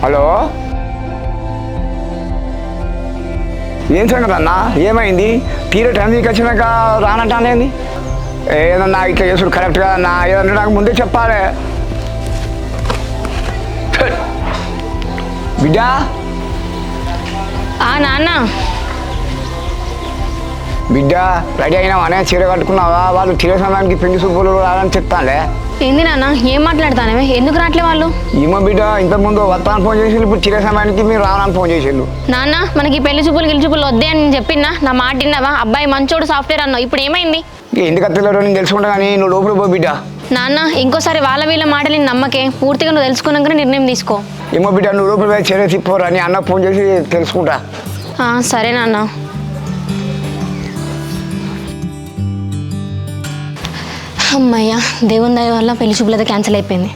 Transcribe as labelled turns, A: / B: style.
A: Hello, ఏం సంగతి అన్న? ఏమైంది? తీరే టైంకి వచ్చినాక రానంటానేది? ఏదన్నా ఇట్లా చేసుడు కరెక్ట్గా అన్న? ఏదన్నా నాకు ముందే చెప్పాలి. బిడ్డ
B: నాన్న
A: బిడ్డ రెడీ అయినావానే? చీర కట్టుకున్నావా? వాళ్ళు చీర సమయానికి పెళ్లి సూపులు రాలని చెప్తానులే.
B: ఏంది నాన్న, ఏం మాట్లాడతానే? ఎందుకు రావట్లే వాళ్ళు?
A: ఏమో బిడ్డ, ఇంతకుముందు వస్తాను ఫోన్ చేసి ఇప్పుడు చీర సమయానికి మీరు రావాలని ఫోన్ చేసేళ్ళు.
B: నాన్న, మనకి పెళ్లి చూపులు గిల్లి చూపులు వద్దే అని నేను చెప్పినా? నా మాట విన్నావా? అబ్బాయి మంచోడు, సాఫ్ట్వేర్ అన్నావు, ఇప్పుడు ఏమైంది?
A: ఎందుకు అత్తలేరో నేను తెలుసుకుంటా, కానీ నువ్వు లోపల పో బిడ్డ.
B: నాన్న, ఇంకోసారి వాళ్ళ వీళ్ళ మాటలు నేను నమ్మకే. పూర్తిగా నువ్వు తెలుసుకున్నాకనే నిర్ణయం తీసుకో.
A: ఏమో బిడ్డ, నువ్వు లోపల పోయి చీర తిప్పోరా అని అన్న ఫోన్ చేసి తెలుసుకుంటా.
B: సరే నాన్న. అమ్మయ్య, దేవుని దయ వల్ల పెళ్లి చూపులతో క్యాన్సిల్ అయిపోయింది.